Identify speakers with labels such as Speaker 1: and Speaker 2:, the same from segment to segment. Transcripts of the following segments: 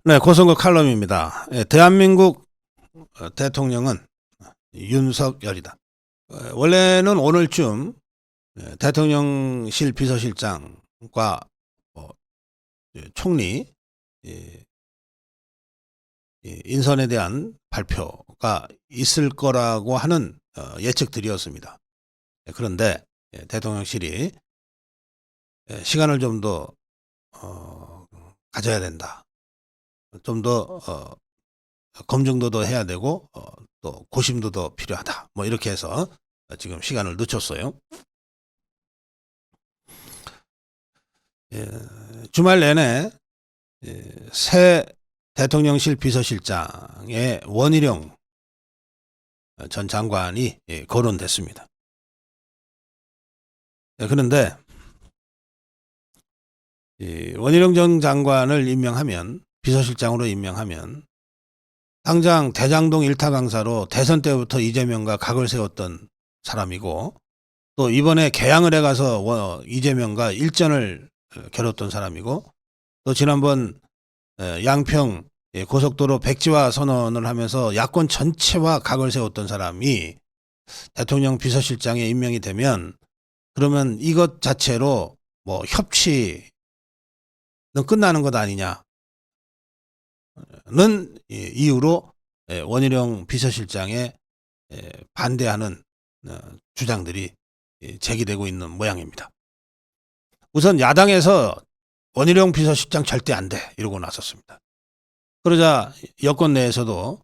Speaker 1: 네, 고성급 칼럼입니다. 예, 대한민국 대통령은 윤석열이다. 원래는 오늘쯤 대통령실 비서실장과 총리 인선에 대한 발표가 있을 거라고 하는 예측들이었습니다. 그런데 대통령실이 시간을 좀 더 가져야 된다. 좀 더 검증도 더 해야 되고 또 고심도 더 필요하다. 뭐 이렇게 해서 지금 시간을 늦췄어요. 주말 내내 새 대통령실 비서실장의 원희룡 전 장관이 거론됐습니다. 그런데 원희룡 전 장관을 임명하면, 비서실장으로 임명하면 당장 대장동 일타 강사로 대선 때부터 이재명과 각을 세웠던 사람이고, 또 이번에 개항을 해가서 이재명과 일전을 겨뤘던 사람이고, 또 지난번 양평 고속도로 백지화 선언을 하면서 야권 전체와 각을 세웠던 사람이 대통령 비서실장에 임명이 되면, 그러면 이것 자체로 뭐 협치는 끝나는 것 아니냐는 이유로 원희룡 비서실장에 반대하는 주장들이 제기되고 있는 모양입니다. 우선 야당에서 원희룡 비서실장 절대 안 돼 이러고 나섰습니다. 그러자 여권 내에서도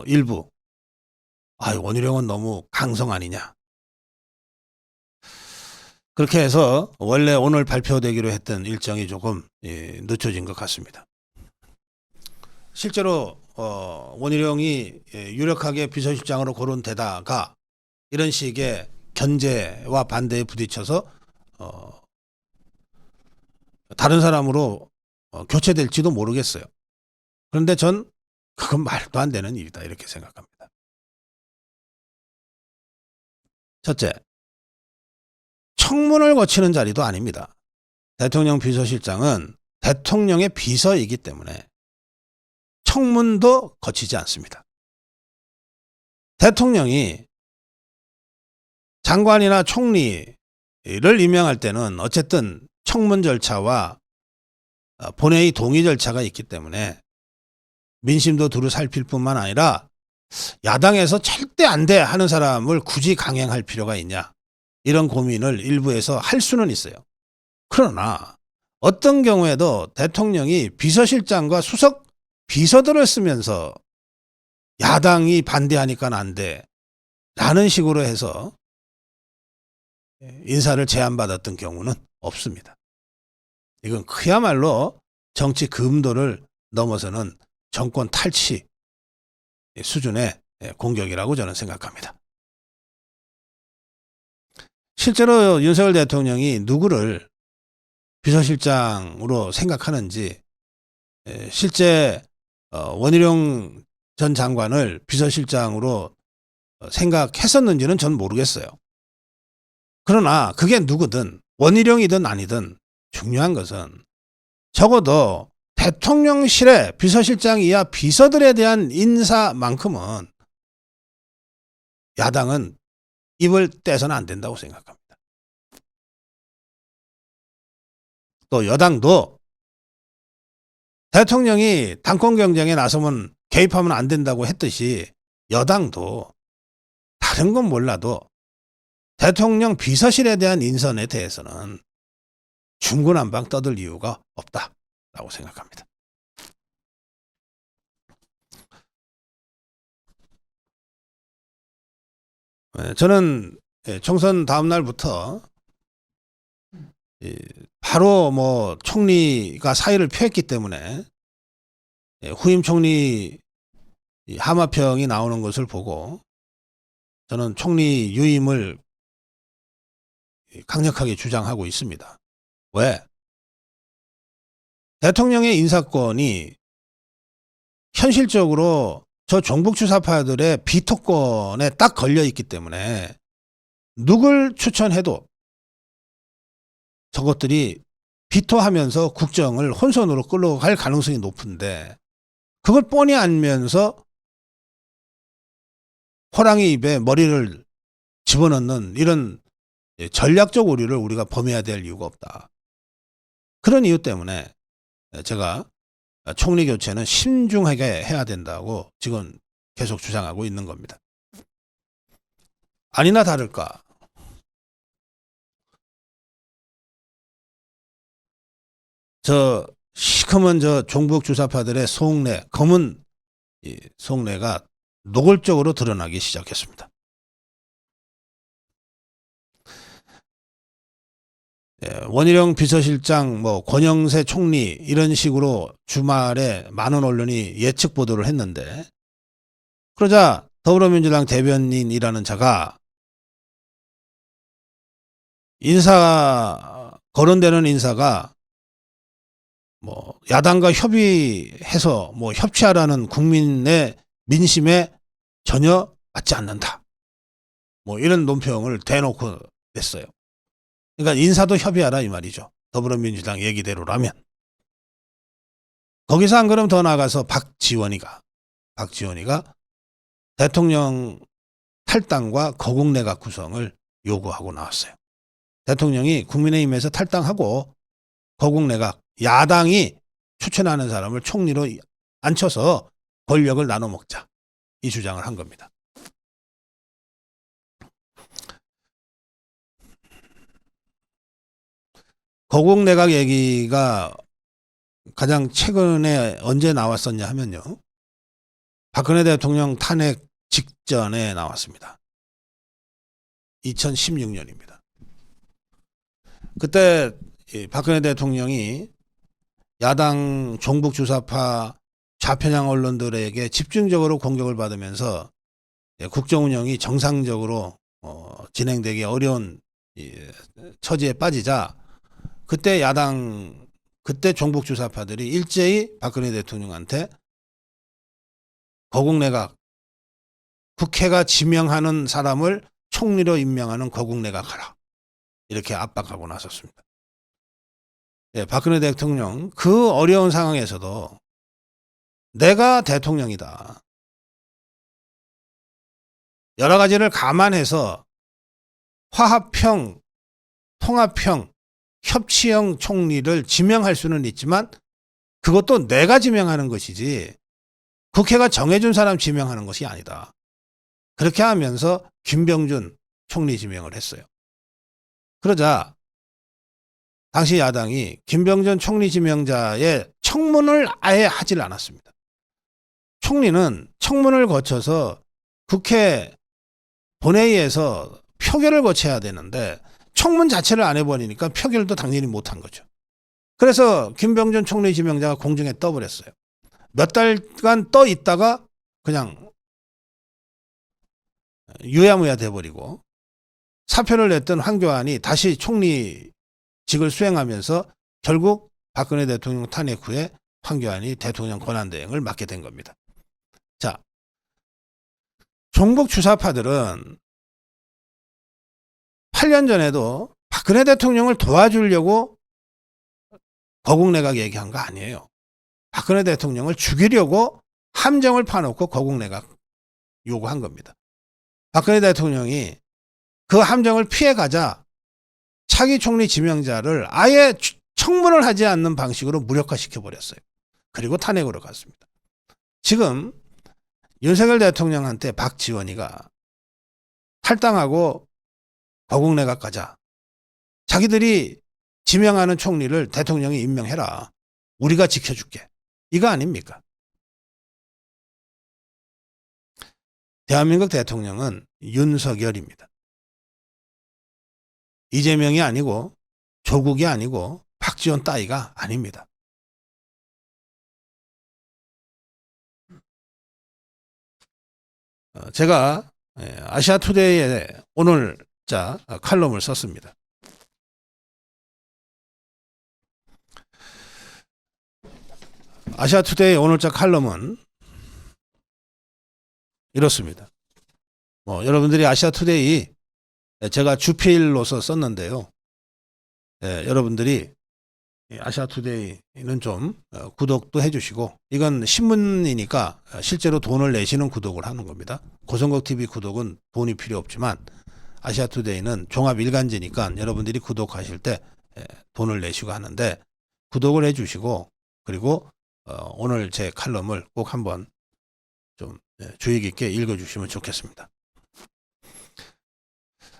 Speaker 1: 일부 원희룡은 너무 강성 아니냐, 그렇게 해서 원래 오늘 발표되기로 했던 일정이 조금 늦춰진 것 같습니다. 실제로 원희룡이 유력하게 비서실장으로 거론되다가 이런 식의 견제와 반대에 부딪혀서 다른 사람으로 교체될지도 모르겠어요. 그런데 전 그건 말도 안 되는 일이다 이렇게 생각합니다. 첫째, 청문을 거치는 자리도 아닙니다. 대통령 비서실장은 대통령의 비서이기 때문에 청문도 거치지 않습니다. 대통령이 장관이나 총리를 임명할 때는 어쨌든 청문 절차와 본회의 동의 절차가 있기 때문에 민심도 두루 살필 뿐만 아니라 야당에서 절대 안 돼 하는 사람을 굳이 강행할 필요가 있냐, 이런 고민을 일부에서 할 수는 있어요. 그러나 어떤 경우에도 대통령이 비서실장과 수석 비서들을 쓰면서 야당이 반대하니까 안 돼 라는 식으로 해서 인사를 제안받았던 경우는 없습니다. 이건 그야말로 정치 금도를 넘어서는 정권 탈취 수준의 공격이라고 저는 생각합니다. 실제로 윤석열 대통령이 누구를 비서실장으로 생각하는지, 실제 원희룡 전 장관을 비서실장으로 생각했었는지는 전 모르겠어요. 그러나 그게 누구든 원희룡이든 아니든 중요한 것은 적어도 대통령실의 비서실장 이하 비서들에 대한 인사만큼은 야당은 입을 떼서는 안 된다고 생각합니다. 또 여당도 대통령이 당권 경쟁에 나서면 개입하면 안 된다고 했듯이 여당도 다른 건 몰라도 대통령 비서실에 대한 인선에 대해서는 중구난방 떠들 이유가 없다라고 생각합니다. 저는 총선 다음 날부터 바로 뭐 총리가 사의를 표했기 때문에 후임 총리 하마평이 나오는 것을 보고 저는 총리 유임을 강력하게 주장하고 있습니다. 왜? 대통령의 인사권이 현실적으로 저 종북주사파들의 비토권에 딱 걸려 있기 때문에 누굴 추천해도 저것들이 비토하면서 국정을 혼선으로 끌어갈 가능성이 높은데 그걸 뻔히 알면서 호랑이 입에 머리를 집어넣는 이런 전략적 오류를 우리가 범해야 될 이유가 없다. 그런 이유 때문에 제가 총리 교체는 신중하게 해야 된다고 지금 계속 주장하고 있는 겁니다. 아니나 다를까 저 시커먼 저 종북 주사파들의 속내, 검은 속내가 노골적으로 드러나기 시작했습니다. 원희룡 비서실장, 권영세 총리 이런 식으로 주말에 많은 언론이 예측 보도를 했는데 그러자 더불어민주당 대변인이라는 자가 거론되는 인사가 야당과 협의해서 협치하라는 국민의 민심에 전혀 맞지 않는다. 이런 논평을 대놓고 냈어요. 그러니까 인사도 협의하라 이 말이죠. 더불어민주당 얘기대로라면. 거기서 한 걸음 더 나가서 박지원이가 대통령 탈당과 거국내각 구성을 요구하고 나왔어요. 대통령이 국민의힘에서 탈당하고 거국내각 야당이 추천하는 사람을 총리로 앉혀서 권력을 나눠 먹자 이 주장을 한 겁니다. 거국내각 얘기가 가장 최근에 언제 나왔었냐 하면요. 박근혜 대통령 탄핵 직전에 나왔습니다. 2016년입니다. 그때 박근혜 대통령이 야당 종북 주사파 좌편향 언론들에게 집중적으로 공격을 받으면서 국정 운영이 정상적으로 진행되기 어려운 처지에 빠지자 그때 종북 주사파들이 일제히 박근혜 대통령한테 거국내각, 국회가 지명하는 사람을 총리로 임명하는 거국내각 하라 이렇게 압박하고 나섰습니다. 박근혜 대통령 그 어려운 상황에서도 내가 대통령이다. 여러 가지를 감안해서 화합형, 통합형, 협치형 총리를 지명할 수는 있지만 그것도 내가 지명하는 것이지 국회가 정해준 사람 지명하는 것이 아니다. 그렇게 하면서 김병준 총리 지명을 했어요. 그러자 당시 야당이 김병준 총리 지명자의 청문을 아예 하질 않았습니다. 총리는 청문을 거쳐서 국회 본회의에서 표결을 거쳐야 되는데 청문 자체를 안 해버리니까 표결도 당연히 못한 거죠. 그래서 김병준 총리 지명자가 공중에 떠버렸어요. 몇 달간 떠 있다가 그냥 유야무야 돼버리고 사표를 냈던 황교안이 다시 총리직을 수행하면서 결국 박근혜 대통령 탄핵 후에 황교안이 대통령 권한대행을 맡게 된 겁니다. 자, 종북 주사파들은 8년 전에도 박근혜 대통령을 도와주려고 거국내각 얘기한 거 아니에요. 박근혜 대통령을 죽이려고 함정을 파놓고 거국내각 요구한 겁니다. 박근혜 대통령이 그 함정을 피해가자 차기 총리 지명자를 아예 청문을 하지 않는 방식으로 무력화시켜버렸어요. 그리고 탄핵으로 갔습니다. 지금 윤석열 대통령한테 박지원이가 탈당하고 거국내각 가자. 자기들이 지명하는 총리를 대통령이 임명해라. 우리가 지켜줄게. 이거 아닙니까? 대한민국 대통령은 윤석열입니다. 이재명이 아니고 조국이 아니고 박지원 따위가 아닙니다. 제가 아시아투데이에 오늘자 칼럼을 썼습니다. 아시아투데이 오늘자 칼럼은 이렇습니다. 여러분들이 아시아투데이 제가 주필로서 썼는데요. 여러분들이 아시아투데이는 좀 구독도 해주시고, 이건 신문이니까 실제로 돈을 내시는 구독을 하는 겁니다. 고성국TV 구독은 돈이 필요 없지만 아시아투데이는 종합일간지니까 여러분들이 구독하실 때 돈을 내시고 하는데, 구독을 해주시고, 그리고 오늘 제 칼럼을 꼭 한번 좀 주의 깊게 읽어주시면 좋겠습니다.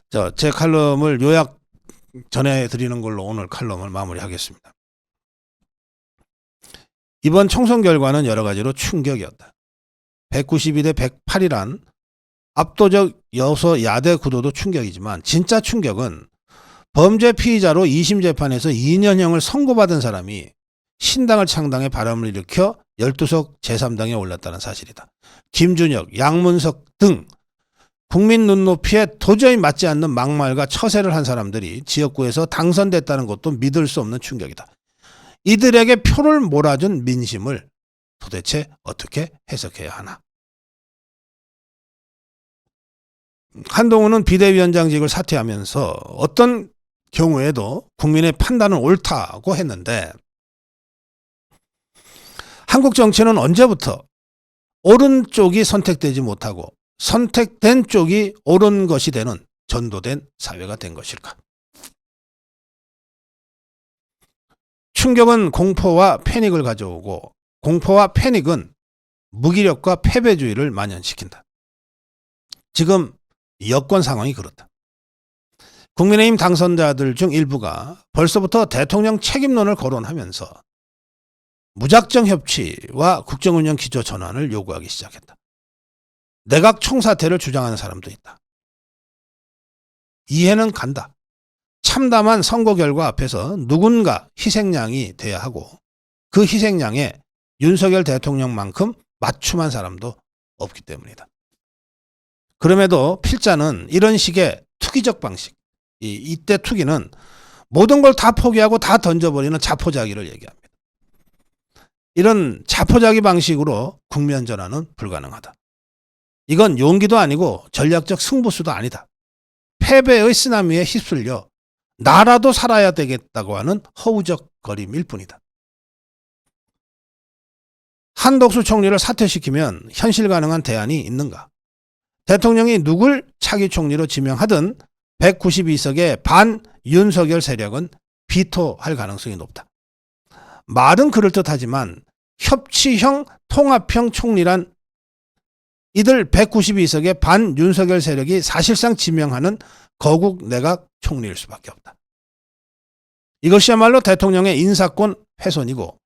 Speaker 1: 자, 제 칼럼을 요약 전해드리는 걸로 오늘 칼럼을 마무리하겠습니다. 이번 총선 결과는 여러 가지로 충격이었다. 192대 108이란 압도적 여소야대 구도도 충격이지만, 진짜 충격은 범죄 피의자로 2심 재판에서 2년형을 선고받은 사람이 신당을 창당해 바람을 일으켜 12석 제3당에 올랐다는 사실이다. 김준혁, 양문석 등 국민 눈높이에 도저히 맞지 않는 막말과 처세를 한 사람들이 지역구에서 당선됐다는 것도 믿을 수 없는 충격이다. 이들에게 표를 몰아준 민심을 도대체 어떻게 해석해야 하나. 한동훈은 비대위원장직을 사퇴하면서 어떤 경우에도 국민의 판단은 옳다고 했는데, 한국 정치는 언제부터 옳은 쪽이 선택되지 못하고 선택된 쪽이 옳은 것이 되는 전도된 사회가 된 것일까? 충격은 공포와 패닉을 가져오고, 공포와 패닉은 무기력과 패배주의를 만연시킨다. 지금 여권 상황이 그렇다. 국민의힘 당선자들 중 일부가 벌써부터 대통령 책임론을 거론하면서 무작정 협치와 국정운영 기조 전환을 요구하기 시작했다. 내각 총사퇴를 주장하는 사람도 있다. 이해는 간다. 참담한 선거 결과 앞에서 누군가 희생양이 돼야 하고, 그 희생양에 윤석열 대통령만큼 맞춤한 사람도 없기 때문이다. 그럼에도 필자는 이런 식의 투기적 방식, 이때 투기는 모든 걸 다 포기하고 다 던져버리는 자포자기를 얘기합니다. 이런 자포자기 방식으로 국면 전환은 불가능하다. 이건 용기도 아니고 전략적 승부수도 아니다. 패배의 쓰나미에 휩쓸려 나라도 살아야 되겠다고 하는 허우적거림일 뿐이다. 한덕수 총리를 사퇴시키면 현실 가능한 대안이 있는가? 대통령이 누굴 차기 총리로 지명하든 192석의 반 윤석열 세력은 비토할 가능성이 높다. 말은 그럴듯하지만 협치형 통합형 총리란 이들 192석의 반 윤석열 세력이 사실상 지명하는 거국 내각 총리일 수밖에 없다. 이것이야말로 대통령의 인사권 훼손이고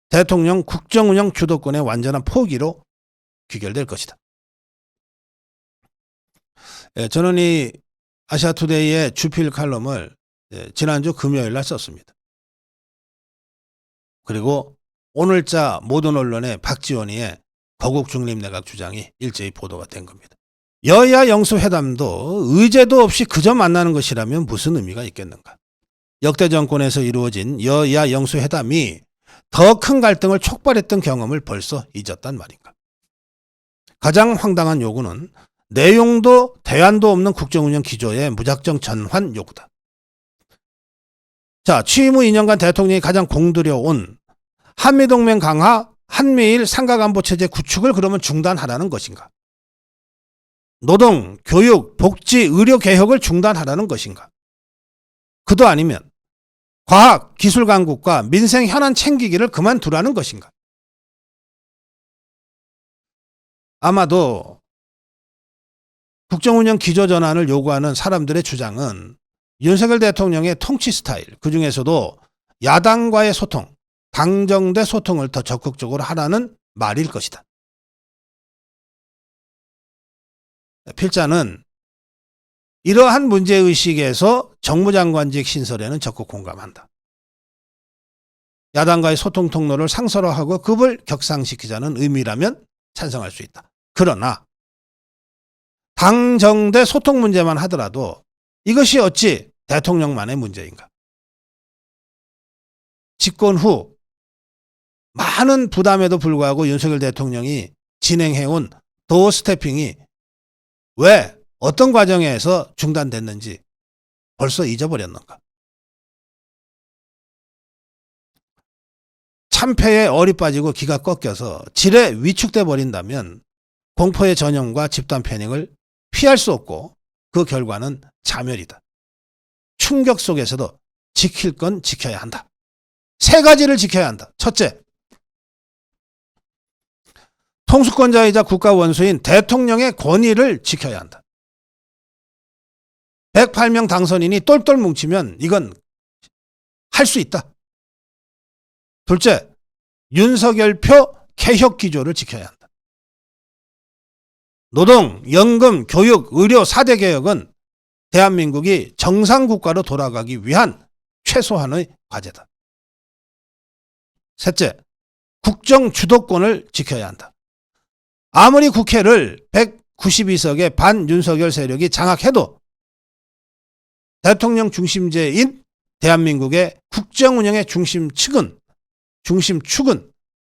Speaker 1: 대통령 국정운영 주도권의 완전한 포기로 귀결될 것이다. 저는 이 아시아투데이의 주필 칼럼을 지난주 금요일 날 썼습니다. 그리고 오늘자 모든 언론에 박지원이의 거국 중립 내각 주장이 일제히 보도가 된 겁니다. 여야 영수회담도 의제도 없이 그저 만나는 것이라면 무슨 의미가 있겠는가? 역대 정권에서 이루어진 여야 영수회담이 더 큰 갈등을 촉발했던 경험을 벌써 잊었단 말인가? 가장 황당한 요구는 내용도 대안도 없는 국정운영 기조의 무작정 전환 요구다. 자, 취임 후 2년간 대통령이 가장 공들여온 한미동맹 강화, 한미일 삼각안보체제 구축을 그러면 중단하라는 것인가? 노동, 교육, 복지, 의료 개혁을 중단하라는 것인가? 그도 아니면 과학, 기술 강국과 민생 현안 챙기기를 그만두라는 것인가? 아마도 국정운영 기조 전환을 요구하는 사람들의 주장은 윤석열 대통령의 통치 스타일, 그중에서도 야당과의 소통, 당정대 소통을 더 적극적으로 하라는 말일 것이다. 필자는 이러한 문제의식에서 정무장관직 신설에는 적극 공감한다. 야당과의 소통 통로를 상설화하고 급을 격상시키자는 의미라면 찬성할 수 있다. 그러나 당정대 소통 문제만 하더라도 이것이 어찌 대통령만의 문제인가? 집권 후 많은 부담에도 불구하고 윤석열 대통령이 진행해온 도어 스태핑이 왜 어떤 과정에서 중단됐는지 벌써 잊어버렸는가? 참패에 얼이 빠지고 기가 꺾여서 질에 위축돼 버린다면 공포의 전염과 집단 패닉을 피할 수 없고 그 결과는 자멸이다. 충격 속에서도 지킬 건 지켜야 한다. 세 가지를 지켜야 한다. 첫째, 통수권자이자 국가 원수인 대통령의 권위를 지켜야 한다. 108명 당선인이 똘똘 뭉치면 이건 할 수 있다. 둘째, 윤석열표 개혁 기조를 지켜야 한다. 노동, 연금, 교육, 의료 4대 개혁은 대한민국이 정상국가로 돌아가기 위한 최소한의 과제다. 셋째, 국정 주도권을 지켜야 한다. 아무리 국회를 192석의 반윤석열 세력이 장악해도 대통령 중심제인 대한민국의 국정 운영의 중심축은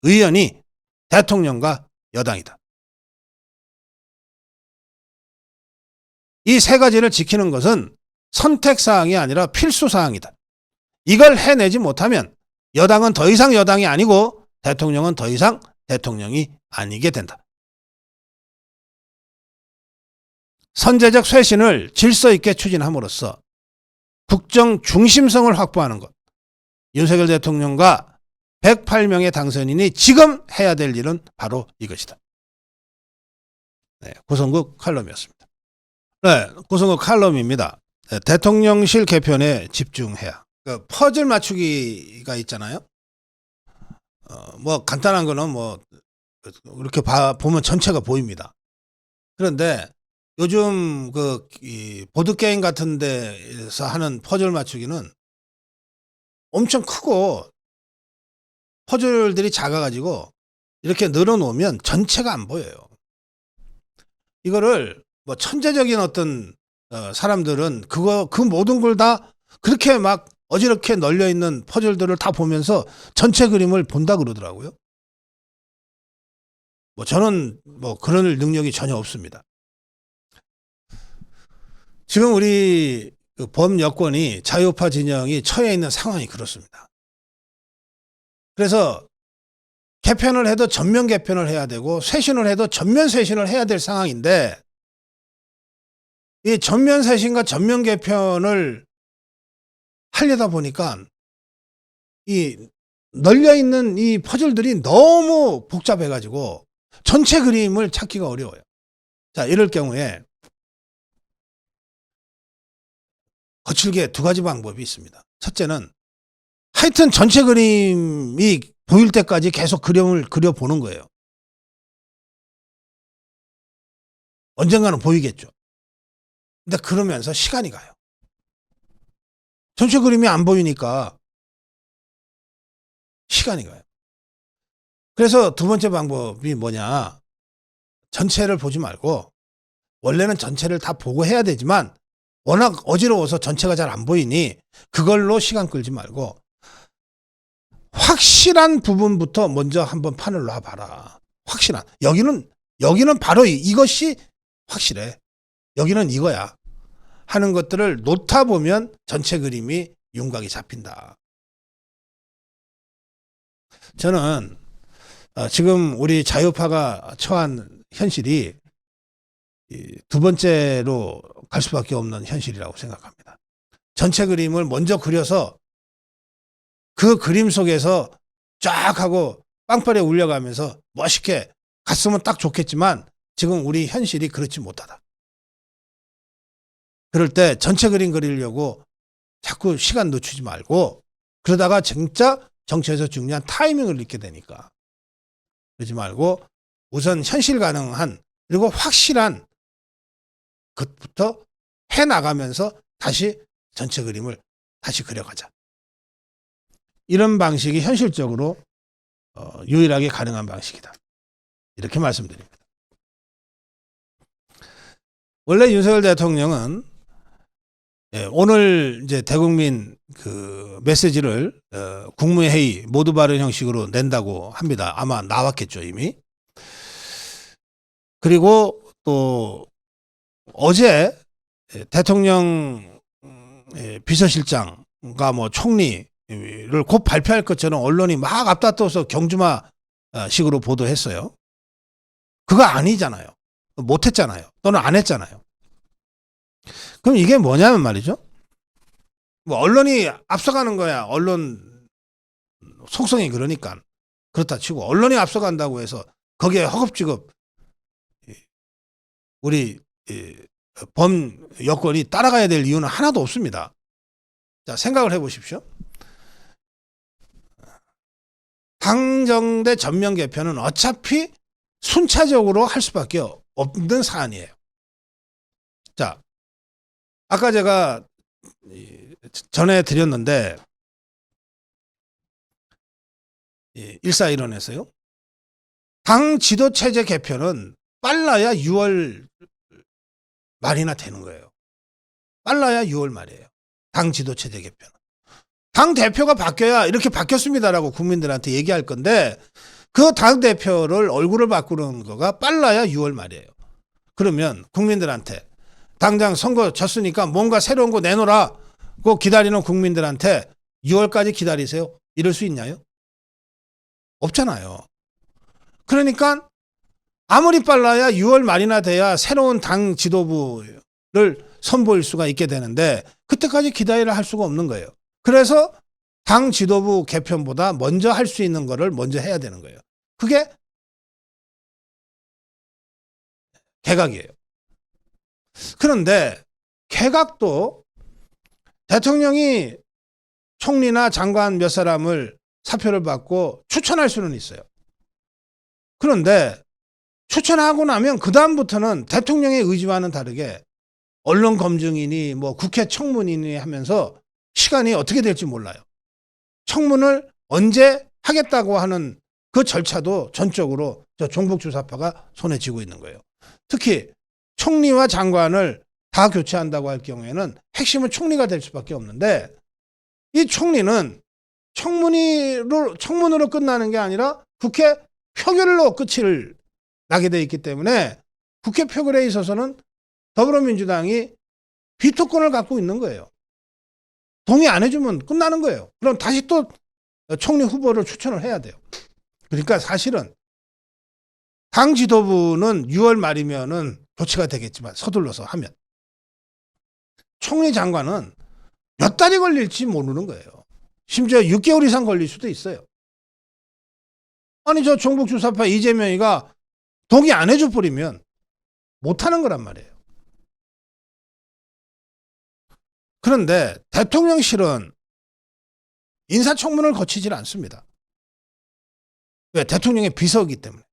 Speaker 1: 의원이 대통령과 여당이다. 이 세 가지를 지키는 것은 선택사항이 아니라 필수사항이다. 이걸 해내지 못하면 여당은 더 이상 여당이 아니고 대통령은 더 이상 대통령이 아니게 된다. 선제적 쇄신을 질서 있게 추진함으로써 국정 중심성을 확보하는 것. 윤석열 대통령과 108명의 당선인이 지금 해야 될 일은 바로 이것이다. 네, 고성국 칼럼이었습니다. 네, 고성국 칼럼입니다. 네, 대통령실 개편에 집중해야. 그 퍼즐 맞추기가 있잖아요. 뭐 간단한 거는 뭐 이렇게 보면 전체가 보입니다. 그런데 요즘 이 보드게임 같은 데서 하는 퍼즐 맞추기는 엄청 크고 퍼즐들이 작아가지고 이렇게 늘어놓으면 전체가 안 보여요. 이거를 뭐 천재적인 어떤 사람들은 그 모든 걸 다 그렇게 막 어지럽게 널려있는 퍼즐들을 다 보면서 전체 그림을 본다 그러더라고요. 뭐 저는 뭐 그런 능력이 전혀 없습니다. 지금 우리 범여권이 자유파 진영이 처해 있는 상황이 그렇습니다. 그래서 개편을 해도 전면 개편을 해야 되고 쇄신을 해도 전면 쇄신을 해야 될 상황인데 이 전면 쇄신과 전면 개편을 하려다 보니까 이 널려있는 이 퍼즐들이 너무 복잡해가지고 전체 그림을 찾기가 어려워요. 자, 이럴 경우에 거칠게 두 가지 방법이 있습니다. 첫째는 하여튼 전체 그림이 보일 때까지 계속 그림을 그려보는 거예요. 언젠가는 보이겠죠. 근데 그러면서 시간이 가요. 전체 그림이 안 보이니까 시간이 가요. 그래서 두 번째 방법이 뭐냐. 전체를 보지 말고 원래는 전체를 다 보고 해야 되지만 워낙 어지러워서 전체가 잘 안 보이니 그걸로 시간 끌지 말고 확실한 부분부터 먼저 한번 판을 놔봐라. 확실한. 여기는 바로 이것이 확실해. 여기는 이거야. 하는 것들을 놓다 보면 전체 그림이 윤곽이 잡힌다. 저는 지금 우리 자유파가 처한 현실이 두 번째로 갈 수밖에 없는 현실이라고 생각합니다. 전체 그림을 먼저 그려서 그 그림 속에서 쫙 하고 빵빠레 울려가면서 멋있게 갔으면 딱 좋겠지만 지금 우리 현실이 그렇지 못하다. 그럴 때 전체 그림 그리려고 자꾸 시간 늦추지 말고 그러다가 진짜 정치에서 중요한 타이밍을 잃게 되니까 그러지 말고 우선 현실 가능한 그리고 확실한 것부터 해나가면서 다시 전체 그림을 다시 그려가자. 이런 방식이 현실적으로 유일하게 가능한 방식이다. 이렇게 말씀드립니다. 원래 윤석열 대통령은 오늘 이제 대국민 그 메시지를 국무회의 모두 발의 형식으로 낸다고 합니다. 아마 나왔겠죠, 이미. 그리고 또 어제 대통령 비서실장과 뭐 총리 곧 발표할 것처럼 언론이 막 앞다퉈서 경주마 식으로 보도했어요. 그거 아니잖아요. 못했잖아요. 또는 안 했잖아요. 그럼 이게 뭐냐면 말이죠. 뭐 언론이 앞서가는 거야. 언론 속성이 그러니까. 그렇다 치고 언론이 앞서간다고 해서 거기에 허겁지겁 우리 범 여권이 따라가야 될 이유는 하나도 없습니다. 자, 생각을 해보십시오. 당정대 전면 개편은 어차피 순차적으로 할 수밖에 없는 사안이에요. 자, 아까 제가 전해 드렸는데 141원에서요. 당 지도체제 개편은 빨라야 6월 말이나 되는 거예요. 빨라야 6월 말이에요. 당 지도체제 개편은. 당 대표가 바뀌어야 이렇게 바뀌었습니다라고 국민들한테 얘기할 건데 그 당 대표를 얼굴을 바꾸는 거가 빨라야 6월 말이에요. 그러면 국민들한테 당장 선거 졌으니까 뭔가 새로운 거 내놓으라. 꼭 기다리는 국민들한테 6월까지 기다리세요. 이럴 수 있나요? 없잖아요. 그러니까 아무리 빨라야 6월 말이나 돼야 새로운 당 지도부를 선보일 수가 있게 되는데 그때까지 기다리라 할 수가 없는 거예요. 그래서 당 지도부 개편보다 먼저 할 수 있는 거를 먼저 해야 되는 거예요. 그게 개각이에요. 그런데 개각도 대통령이 총리나 장관 몇 사람을 사표를 받고 추천할 수는 있어요. 그런데 추천하고 나면 그다음부터는 대통령의 의지와는 다르게 언론 검증이니 뭐 국회 청문이니 하면서 시간이 어떻게 될지 몰라요. 청문을 언제 하겠다고 하는 그 절차도 전적으로 저 종북주사파가 손에 쥐고 있는 거예요. 특히 총리와 장관을 다 교체한다고 할 경우에는 핵심은 총리가 될 수밖에 없는데 이 총리는 청문으로 끝나는 게 아니라 국회 표결로 끝을 나게 돼 있기 때문에 국회 표결에 있어서는 더불어민주당이 비토권을 갖고 있는 거예요. 동의 안 해주면 끝나는 거예요. 그럼 다시 또 총리 후보를 추천을 해야 돼요. 그러니까 사실은 당 지도부는 6월 말이면은 교체가 되겠지만 서둘러서 하면 총리 장관은 몇 달이 걸릴지 모르는 거예요. 심지어 6개월 이상 걸릴 수도 있어요. 아니 저 종북주사파 이재명이가 동의 안 해줘 버리면 못하는 거란 말이에요. 그런데 대통령실은 인사청문을 거치질 않습니다. 왜? 대통령의 비서이기 때문에.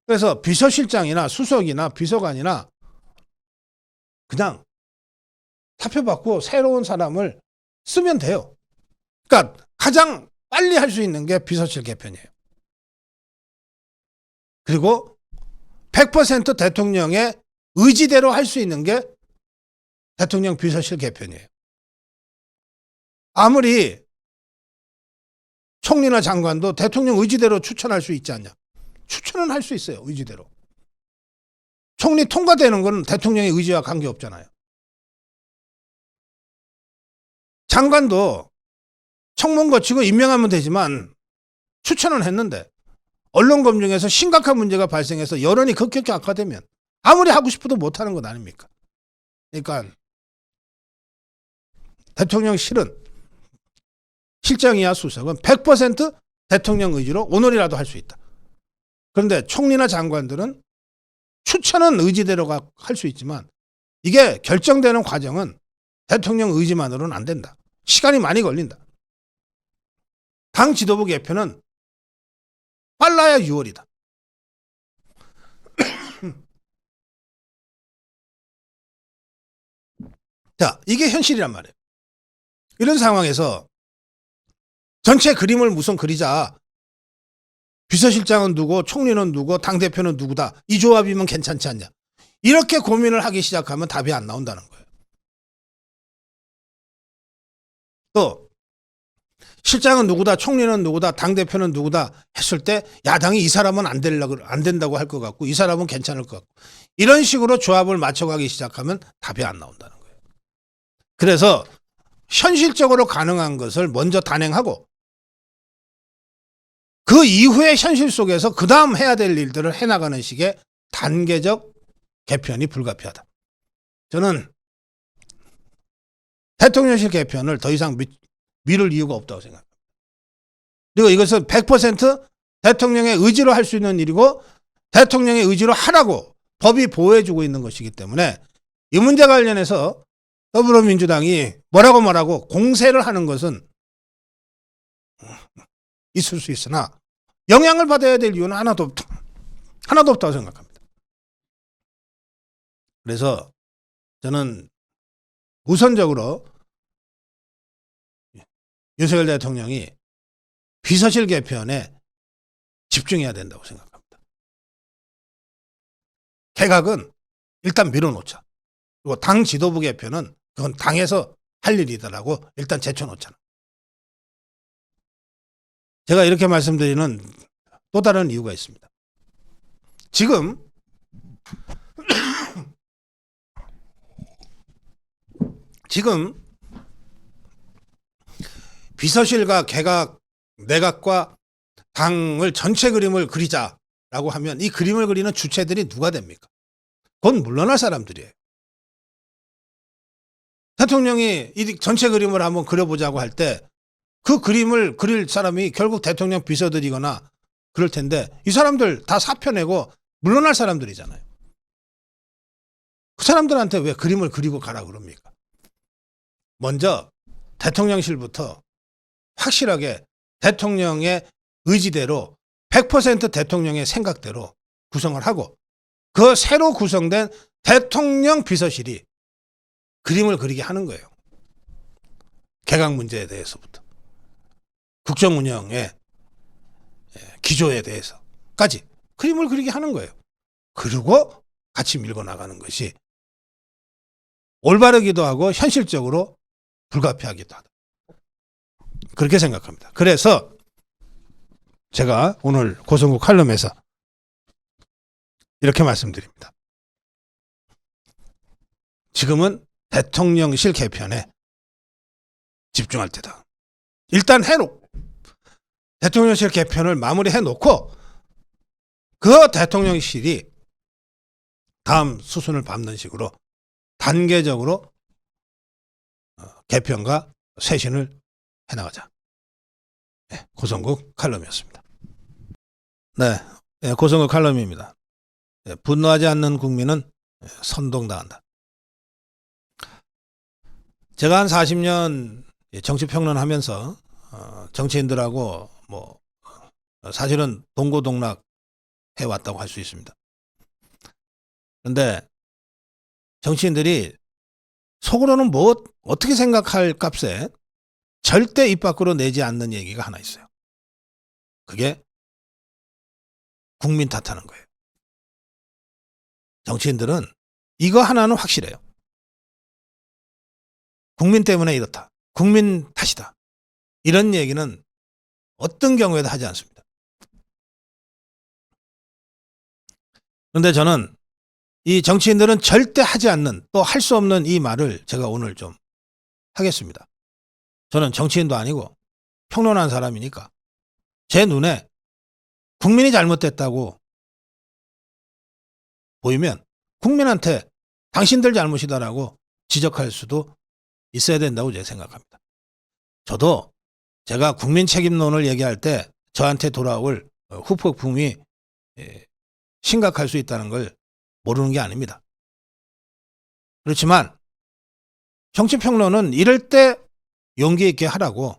Speaker 1: 그래서 비서실장이나 수석이나 비서관이나 그냥 사표받고 새로운 사람을 쓰면 돼요. 그러니까 가장 빨리 할 수 있는 게 비서실 개편이에요. 그리고 100% 대통령의 의지대로 할 수 있는 게 대통령 비서실 개편이에요. 아무리 총리나 장관도 대통령 의지대로 추천할 수 있지 않냐. 추천은 할 수 있어요. 의지대로. 총리 통과되는 건 대통령의 의지와 관계없잖아요. 장관도 청문 거치고 임명하면 되지만 추천은 했는데 언론 검증에서 심각한 문제가 발생해서 여론이 급격히 악화되면 아무리 하고 싶어도 못하는 것 아닙니까? 그러니까 대통령실은 실장이야 수석은 100% 대통령 의지로 오늘이라도 할 수 있다. 그런데 총리나 장관들은 추천은 의지대로가 할 수 있지만 이게 결정되는 과정은 대통령 의지만으로는 안 된다. 시간이 많이 걸린다. 당 지도부 개편은 빨라야 6월이다. 자, 이게 현실이란 말이에요. 이런 상황에서 전체 그림을 우선 그리자. 비서실장은 누구, 총리는 누구, 당대표는 누구다. 이 조합이면 괜찮지 않냐. 이렇게 고민을 하기 시작하면 답이 안 나온다는 거예요. 또 실장은 누구다, 총리는 누구다, 당대표는 누구다 했을 때 야당이 이 사람은 안 된다고 할 것 같고 이 사람은 괜찮을 것 같고 이런 식으로 조합을 맞춰가기 시작하면 답이 안 나온다는 거예요. 그래서 현실적으로 가능한 것을 먼저 단행하고 그 이후에 현실 속에서 그 다음 해야 될 일들을 해나가는 식의 단계적 개편이 불가피하다. 저는 대통령실 개편을 더 이상 미룰 이유가 없다고 생각합니다. 그리고 이것은 100% 대통령의 의지로 할 수 있는 일이고 대통령의 의지로 하라고 법이 보호해주고 있는 것이기 때문에 이 문제 관련해서 더불어민주당이 뭐라고 공세를 하는 것은 있을 수 있으나 영향을 받아야 될 이유는 하나도 없다고 생각합니다. 그래서 저는 우선적으로 윤석열 대통령이 비서실 개편에 집중해야 된다고 생각합니다. 개각은 일단 밀어놓자. 그리고 당 지도부 개편은 그건 당에서 할 일이다라고 일단 제쳐놓잖아. 제가 이렇게 말씀드리는 또 다른 이유가 있습니다. 지금 비서실과 개각, 내각과 당을 전체 그림을 그리자라고 하면 이 그림을 그리는 주체들이 누가 됩니까? 그건 물러날 사람들이에요. 대통령이 이 전체 그림을 한번 그려보자고 할 때 그 그림을 그릴 사람이 결국 대통령 비서들이거나 그럴 텐데 이 사람들 다 사표 내고 물러날 사람들이잖아요. 그 사람들한테 왜 그림을 그리고 가라 그럽니까? 먼저 대통령실부터 확실하게 대통령의 의지대로 100% 대통령의 생각대로 구성을 하고 그 새로 구성된 대통령 비서실이 그림을 그리게 하는 거예요. 개각 문제에 대해서부터 국정 운영의 기조에 대해서까지 그림을 그리게 하는 거예요. 그리고 같이 밀고 나가는 것이 올바르기도 하고 현실적으로 불가피하기도 하다. 그렇게 생각합니다. 그래서 제가 오늘 고성국 칼럼에서 이렇게 말씀드립니다. 지금은 대통령실 개편에 집중할 때다. 일단 대통령실 개편을 마무리해 놓고 그 대통령실이 다음 수순을 밟는 식으로 단계적으로 개편과 쇄신을 해나가자. 네, 고성국 칼럼이었습니다. 네, 고성국 칼럼입니다. 네, 분노하지 않는 국민은 선동당한다. 제가 한 40년 정치평론하면서 정치인들하고 사실은 동고동락 해왔다고 할 수 있습니다. 그런데 정치인들이 속으로는 어떻게 생각할 값에 절대 입 밖으로 내지 않는 얘기가 하나 있어요. 그게 국민 탓하는 거예요. 정치인들은 이거 하나는 확실해요. 국민 때문에 이렇다. 국민 탓이다. 이런 얘기는 어떤 경우에도 하지 않습니다. 그런데 저는 이 정치인들은 절대 하지 않는 또 할 수 없는 이 말을 제가 오늘 좀 하겠습니다. 저는 정치인도 아니고 평론한 사람이니까 제 눈에 국민이 잘못됐다고 보이면 국민한테 당신들 잘못이다라고 지적할 수도 있어야 된다고 제가 생각합니다. 저도 제가 국민 책임론을 얘기할 때 저한테 돌아올 후폭풍이 심각할 수 있다는 걸 모르는 게 아닙니다. 그렇지만 정치평론은 이럴 때 용기 있게 하라고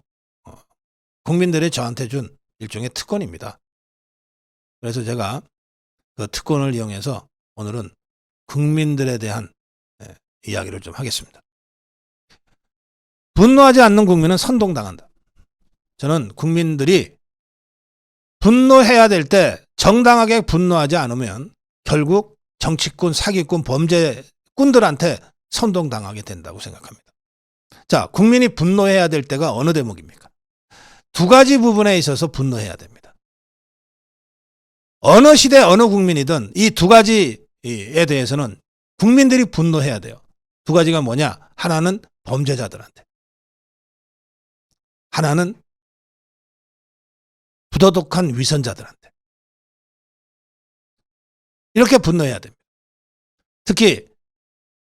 Speaker 1: 국민들이 저한테 준 일종의 특권입니다. 그래서 제가 그 특권을 이용해서 오늘은 국민들에 대한 이야기를 좀 하겠습니다. 분노하지 않는 국민은 선동당한다. 저는 국민들이 분노해야 될 때 정당하게 분노하지 않으면 결국 정치꾼, 사기꾼, 범죄꾼들한테 선동당하게 된다고 생각합니다. 자, 국민이 분노해야 될 때가 어느 대목입니까? 두 가지 부분에 있어서 분노해야 됩니다. 어느 시대 어느 국민이든 이 두 가지에 대해서는 국민들이 분노해야 돼요. 두 가지가 뭐냐? 하나는 범죄자들한테. 하나는 부도덕한 위선자들한테. 이렇게 분노해야 됩니다. 특히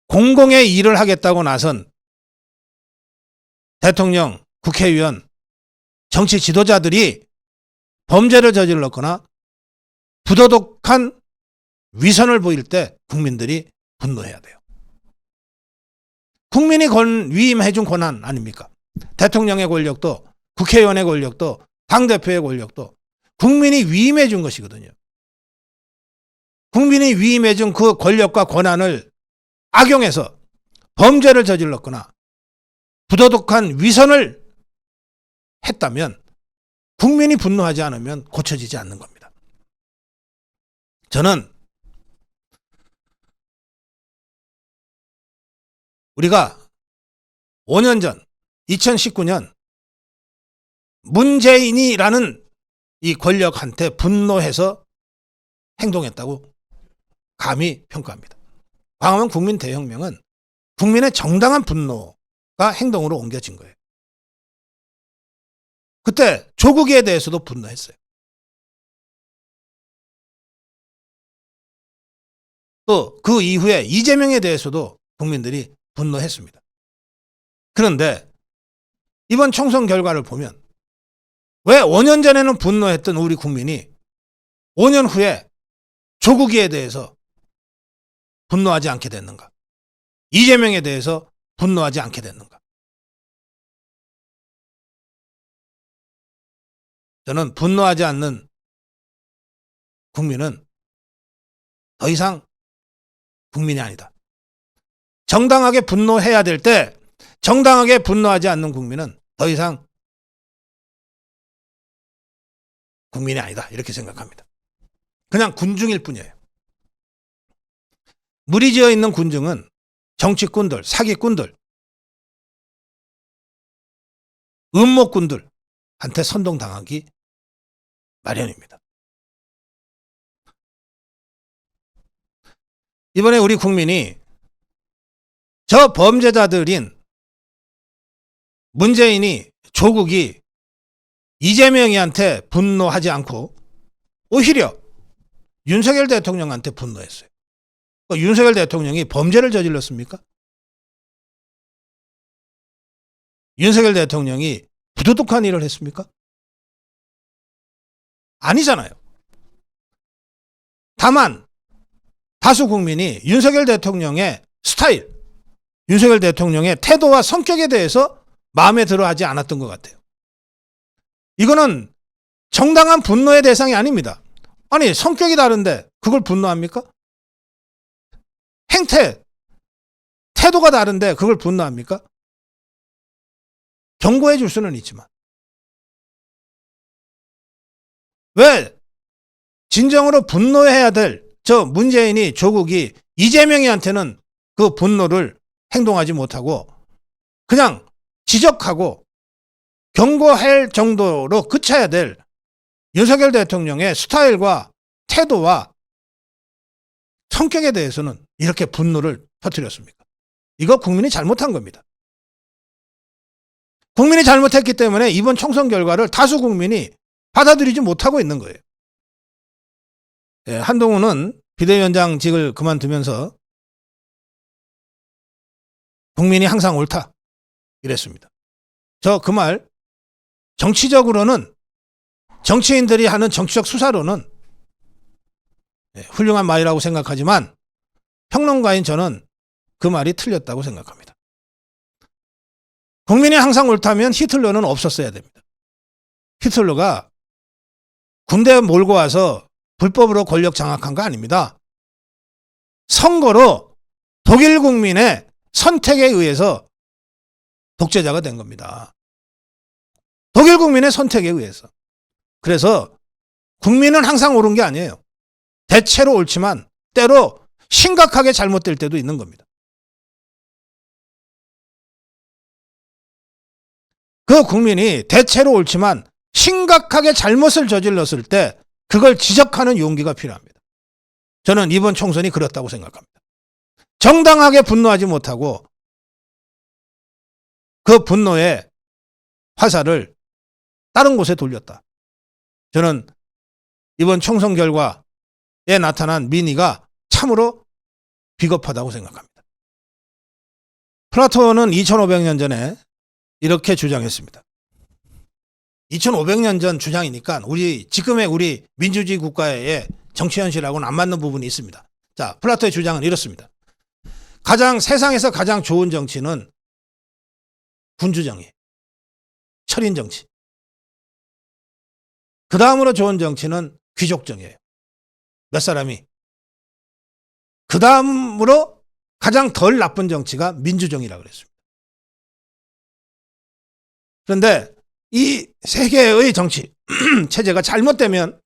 Speaker 1: 공공의 일을 하겠다고 나선 대통령, 국회의원, 정치 지도자들이 범죄를 저질렀거나 부도덕한 위선을 보일 때 국민들이 분노해야 돼요. 국민이 위임해준 권한 아닙니까? 대통령의 권력도, 국회의원의 권력도, 당대표의 권력도 국민이 위임해준 것이거든요. 국민이 위임해준 그 권력과 권한을 악용해서 범죄를 저질렀거나 부도덕한 위선을 했다면 국민이 분노하지 않으면 고쳐지지 않는 겁니다. 저는 우리가 5년 전 2019년 문재인이라는 이 권력한테 분노해서 행동했다고 감히 평가합니다. 광화문 국민 대혁명은 국민의 정당한 분노가 행동으로 옮겨진 거예요. 그때 조국에 대해서도 분노했어요. 또 그 이후에 이재명에 대해서도 국민들이 분노했습니다. 그런데 이번 총선 결과를 보면 왜 5년 전에는 분노했던 우리 국민이 5년 후에 조국에 대해서 분노하지 않게 됐는가? 이재명에 대해서 분노하지 않게 됐는가? 저는 분노하지 않는 국민은 더 이상 국민이 아니다. 정당하게 분노해야 될 때 정당하게 분노하지 않는 국민은 더 이상 국민이 아니다. 이렇게 생각합니다. 그냥 군중일 뿐이에요. 무리지어 있는 군중은 정치꾼들, 사기꾼들, 음모꾼들한테 선동당하기 마련입니다. 이번에 우리 국민이 저 범죄자들인 문재인이, 조국이 이재명이한테 분노하지 않고 오히려 윤석열 대통령한테 분노했어요. 윤석열 대통령이 범죄를 저질렀습니까? 윤석열 대통령이 부도덕한 일을 했습니까? 아니잖아요. 다만 다수 국민이 윤석열 대통령의 스타일, 윤석열 대통령의 태도와 성격에 대해서 마음에 들어 하지 않았던 것 같아요. 이거는 정당한 분노의 대상이 아닙니다. 아니, 성격이 다른데 그걸 분노합니까? 행태, 태도가 다른데 그걸 분노합니까? 경고해 줄 수는 있지만. 왜 진정으로 분노해야 될 저 문재인이, 조국이 이재명이한테는 그 분노를 행동하지 못하고 그냥 지적하고 경고할 정도로 그쳐야 될 윤석열 대통령의 스타일과 태도와 성격에 대해서는 이렇게 분노를 터뜨렸습니까? 이거 국민이 잘못한 겁니다. 국민이 잘못했기 때문에 이번 총선 결과를 다수 국민이 받아들이지 못하고 있는 거예요. 예, 한동훈은 비대위원장직을 그만두면서 국민이 항상 옳다 이랬습니다. 저 그 말 정치적으로는, 정치인들이 하는 정치적 수사로는 훌륭한 말이라고 생각하지만 평론가인 저는 그 말이 틀렸다고 생각합니다. 국민이 항상 옳다면 히틀러는 없었어야 됩니다. 히틀러가 군대 몰고 와서 불법으로 권력 장악한 거 아닙니다. 선거로 독일 국민의 선택에 의해서 독재자가 된 겁니다. 독일 국민의 선택에 의해서. 그래서 국민은 항상 옳은 게 아니에요. 대체로 옳지만 때로 심각하게 잘못될 때도 있는 겁니다. 그 국민이 대체로 옳지만 심각하게 잘못을 저질렀을 때 그걸 지적하는 용기가 필요합니다. 저는 이번 총선이 그렇다고 생각합니다. 정당하게 분노하지 못하고 그 분노의 화살을 다른 곳에 돌렸다. 저는 이번 총선 결과에 나타난 민의가 참으로 비겁하다고 생각합니다. 플라톤은 2500년 전에 이렇게 주장했습니다. 2500년 전 주장이니까 지금의 우리 민주주의 국가의 정치 현실하고는 안 맞는 부분이 있습니다. 자, 플라토의 주장은 이렇습니다. 세상에서 가장 좋은 정치는 군주정이에요. 철인 정치. 그 다음으로 좋은 정치는 귀족정이에요. 몇 사람이. 그 다음으로 가장 덜 나쁜 정치가 민주정이라고 그랬습니다. 그런데 이 세계의 정치 체제가 잘못되면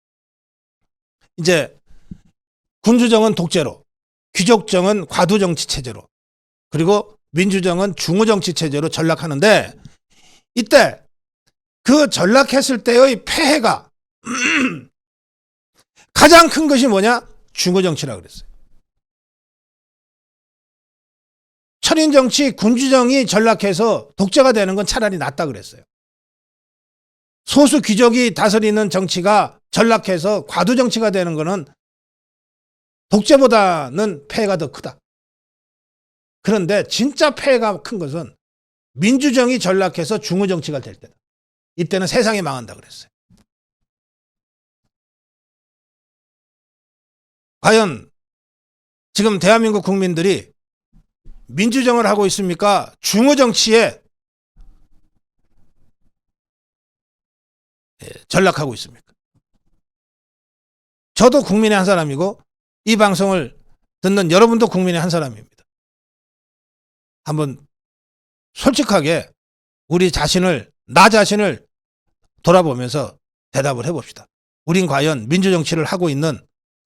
Speaker 1: 이제 군주정은 독재로, 귀족정은 과두정치 체제로, 그리고 민주정은 중후정치 체제로 전락하는데, 이때 그 전락했을 때의 폐해가 가장 큰 것이 뭐냐? 중후정치라고 그랬어요. 철인정치, 군주정이 전락해서 독재가 되는 건 차라리 낫다 그랬어요. 소수 귀족이 다스리는 정치가 전락해서 과두정치가 되는 것은 독재보다는 폐해가 더 크다. 그런데 진짜 폐해가 큰 것은 민주정이 전락해서 중후정치가 될 때다. 이때는 세상이 망한다 그랬어요. 과연 지금 대한민국 국민들이 민주정을 하고 있습니까? 중후정치에 전락하고 있습니까? 저도 국민의 한 사람이고 이 방송을 듣는 여러분도 국민의 한 사람입니다. 한번 솔직하게 나 자신을 돌아보면서 대답을 해봅시다. 우린 과연 민주정치를 하고 있는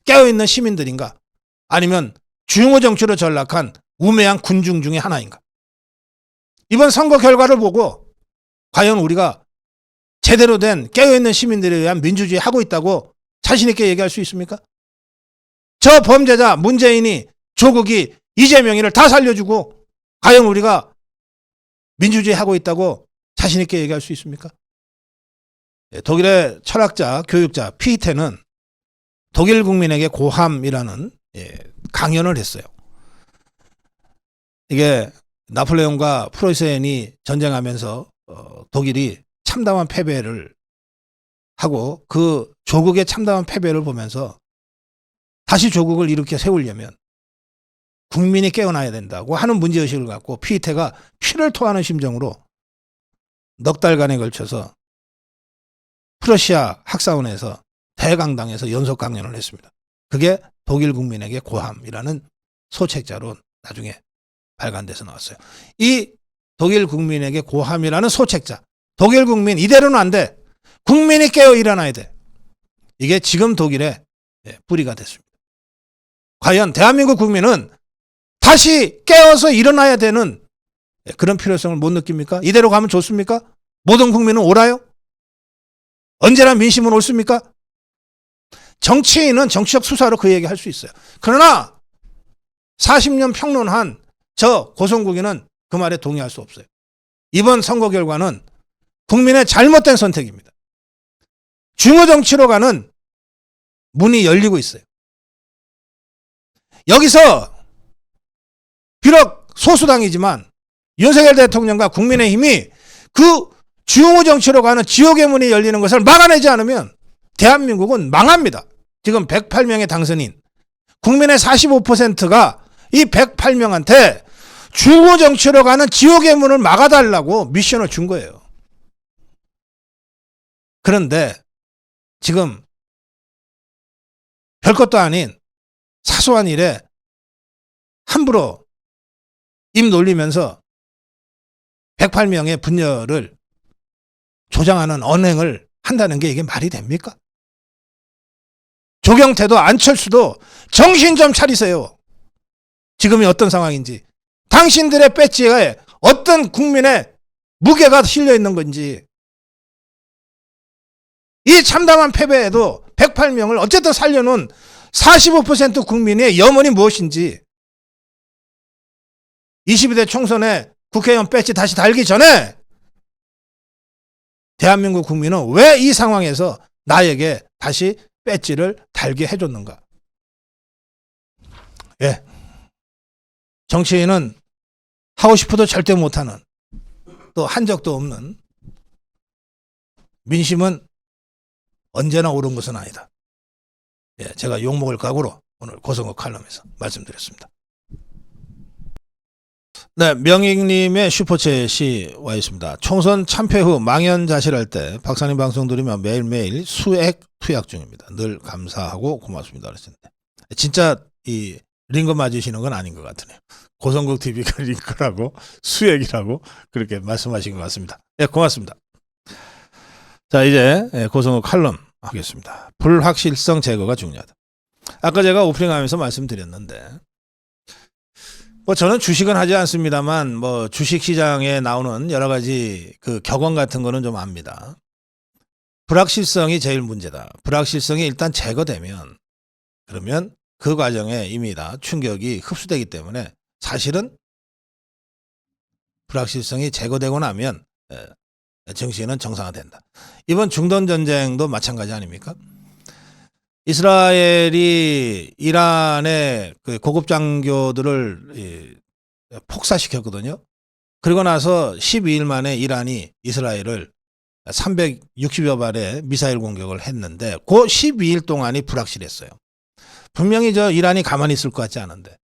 Speaker 1: 깨어있는 시민들인가? 아니면 중후정치로 전락한 우매한 군중 중에 하나인가? 이번 선거 결과를 보고 과연 우리가 제대로 된 깨어있는 시민들에 의한 민주주의 하고 있다고 자신있게 얘기할 수 있습니까? 저 범죄자 문재인이, 조국이, 이재명이를 다 살려주고 과연 우리가 민주주의 하고 있다고 자신있게 얘기할 수 있습니까? 독일의 철학자, 교육자 피이테는 독일 국민에게 고함이라는 강연을 했어요. 이게 나폴레옹과 프로이센이 전쟁하면서 독일이 참담한 패배를 하고 그 조국의 참담한 패배를 보면서 다시 조국을 일으켜 세우려면 국민이 깨어나야 된다고 하는 문제의식을 갖고 피이테가 피를 토하는 심정으로 넉 달간에 걸쳐서 프러시아 학사원에서 대강당에서 연속 강연을 했습니다. 그게 독일 국민에게 고함이라는 소책자로 나중에 발간돼서 나왔어요. 이 독일 국민에게 고함이라는 소책자, 독일 국민 이대로는 안 돼. 국민이 깨어 일어나야 돼. 이게 지금 독일의 뿌리가 됐습니다. 과연 대한민국 국민은 다시 깨어서 일어나야 되는 그런 필요성을 못 느낍니까? 이대로 가면 좋습니까? 모든 국민은 옳아요? 언제나 민심은 옳습니까? 정치인은 정치적 수사로 그 얘기 할 수 있어요. 그러나 40년 평론한 저 고성국이는 그 말에 동의할 수 없어요. 이번 선거 결과는 국민의 잘못된 선택입니다. 중후정치로 가는 문이 열리고 있어요. 여기서 비록 소수당이지만 윤석열 대통령과 국민의힘이 그 중후정치로 가는 지옥의 문이 열리는 것을 막아내지 않으면 대한민국은 망합니다. 지금 108명의 당선인, 국민의 45%가 이 108명한테 중후정치로 가는 지옥의 문을 막아달라고 미션을 준 거예요. 그런데 지금 별것도 아닌 사소한 일에 함부로 입 놀리면서 108명의 분열을 조장하는 언행을 한다는 게 이게 말이 됩니까? 조경태도 안철수도 정신 좀 차리세요. 지금이 어떤 상황인지, 당신들의 배지에 어떤 국민의 무게가 실려 있는 건지, 이 참담한 패배에도 108명을 어쨌든 살려놓은 45% 국민의 염원이 무엇인지, 22대 총선에 국회의원 배지 다시 달기 전에 대한민국 국민은 왜 이 상황에서 나에게 다시 배지를 달게 해줬는가? 예. 정치인은 하고 싶어도 절대 못하는, 또 한 적도 없는, 민심은 언제나 옳은 것은 아니다. 예, 제가 욕먹을 각오로 오늘 고성호 칼럼에서 말씀드렸습니다. 네, 명익님의 슈퍼챗이 와 있습니다. 총선 참패 후 망연자실할 때 박사님 방송 들으며 매일매일 수액 투약 중입니다. 늘 감사하고 고맙습니다. 그러셨는데 진짜 이 링거 맞으시는 건 아닌 것 같으네요. 고성국 TV가 링거라고 수액이라고 그렇게 말씀하신 것 같습니다. 네, 고맙습니다. 자, 이제 고성국 칼럼 하겠습니다. 불확실성 제거가 중요하다. 아까 제가 오프닝하면서 말씀드렸는데, 뭐 저는 주식은 하지 않습니다만 뭐 주식 시장에 나오는 여러 가지 그 격언 같은 거는 좀 압니다. 불확실성이 제일 문제다. 불확실성이 일단 제거되면, 그러면 그 과정에 이미 다 충격이 흡수되기 때문에 사실은 불확실성이 제거되고 나면 정치는 정상화된다. 이번 중동 전쟁도 마찬가지 아닙니까? 이스라엘이 이란의 그 고급 장교들을 폭사시켰거든요. 그리고 나서 12일 만에 이란이 이스라엘을 360여 발의 미사일 공격을 했는데 그 12일 동안이 불확실했어요. 분명히 저 이란이 가만히 있을 것 같지 않은데